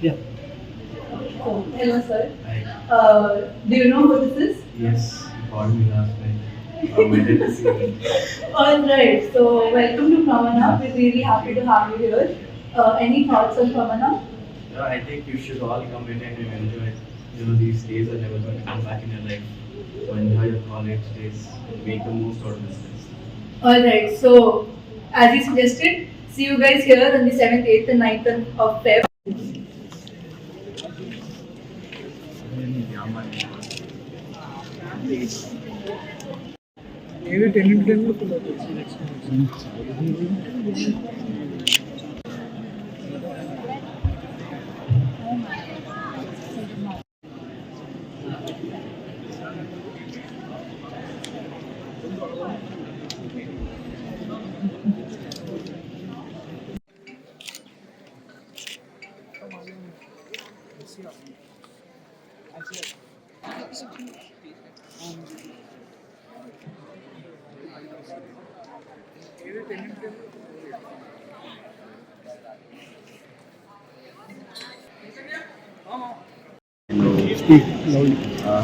Yeah. So, hello sir. Hi. Do you know who this is? Yes, you called me last night. I waited to see you. Alright, so welcome to Pramana. We're really happy to have you here. Any thoughts on Pramana? Yeah, I think you should all come in and enjoy. These days are never going to come back in your life. So enjoy your college days. Make the most out of this days. Alright, so as you suggested, see you guys here on the 7th, 8th and 9th of Feb. ఏది ten ten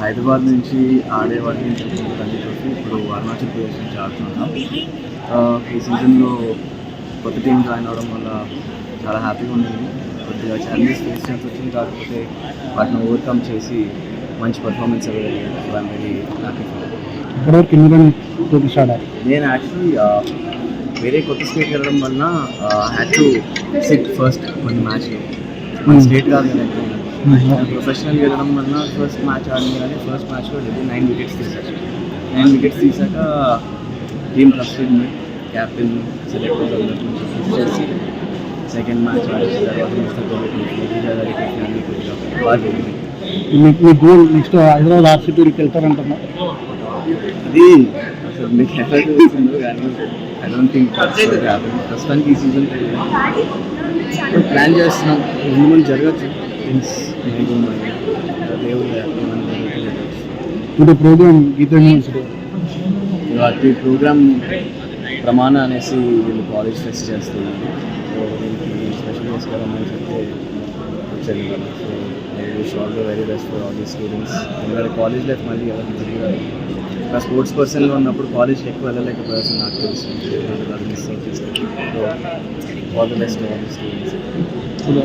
Hyderabad నుంచి ఆడేవాడిని Ranji trophy ఇప్పుడు అరుణాచల్ ప్రదేశ్ నుంచి ఆడుతున్నాం. ఈ సీజన్లో కొత్త team join అవడం వల్ల చాలా హ్యాపీగా ఉండింది. కొద్దిగా ఛాలెంజెస్ ఫేస్ చేయాల్సి వచ్చింది, కాకపోతే వాటిని ఓవర్కమ్ చేసి మంచి పర్ఫార్మెన్స్ అవ్వగలిగాను. So I'm very happy. నేను యాక్చువల్లీ వేరే కొత్త స్టేట్ వెళ్ళడం వలన హ్యాడ్ టు సిట్ ఫస్ట్ కొన్ని మ్యాచ్లో. మన స్టేట్ కాదు నేను ప్రొఫెషనల్గా వెళ్ళడం వలన ఫస్ట్ మ్యాచ్ ఆడింది, కానీ ఫస్ట్ మ్యాచ్లో 9 వికెట్స్ తీసాక 9 వికెట్స్ తీసాక team trusted me, captain select చేసి సెకండ్ మ్యాచ్ ఆడిన తర్వాత బాగా జరిగింది. మీ గోల్ నెక్స్ట్ హైదరాబాద్ ఆర్సీపీకి వెళ్తారంటున్నా, అది అసలు మీకు ఎట్లా తెలుస్తుందో కానీ ఐ డోంట్ థింక్ ప్రస్తుతానికి ఈ సీజన్ ప్లాన్ చేస్తున్నాం. ముందు ముందు జరగచ్చు థింగ్స్, దేవుడు ఇప్పుడు ప్రోగ్రామ్ గీత వాటి ప్రోగ్రామ్ ప్రమాణ అనేసి వీళ్ళు కాలేజ్ ఫెస్ట్ చేస్తున్నారు. సో దీనికి స్పెషల్ చేసుకోవాలని చెప్తే వచ్చారు కదా. So I wish all the very best for all the students. ఎందుకంటే కాలేజ్ లైఫ్ మళ్ళీ ఎవరికి తెలియదు. ఒక స్పోర్ట్స్ పర్సన్గా ఉన్నప్పుడు కాలేజ్కి ఎక్కువ వెళ్ళలేకపోయాల్సింది నాకు తెలుస్తుంది. అది మిస్ అవుతుంది. So all the best all the students.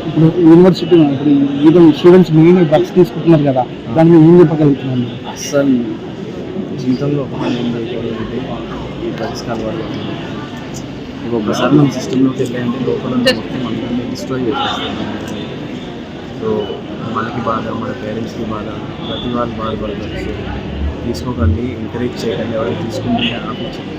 ఇప్పుడు యూనివర్సిటీ ఇప్పుడు ఈవెన్ స్టూడెంట్స్ మెయిన్ డ్రగ్స్ తీసుకుంటున్నారు కదా, దాని మీద ఏం చెప్పగలుగుతున్నాను? అస్సలు జీవితంలో ఒక పని ఏం జరుగుతుంది అంటే ఈ డ్రగ్స్ అలవాటు. ఒక్కొక్కసారి మన సిస్టంలోకి వెళ్ళాయంటే లోపల మొత్తం అందరినీ డిస్ట్రాయ్ చేసేస్తాం. సో మనకి బాధ, మన పేరెంట్స్కి బాధ, ప్రతి వాళ్ళు బాధపడతారు. సో తీసుకోకండి, ఎంకరేజ్ చేయకండి. ఎవరైనా తీసుకుంటే ఆపించండి.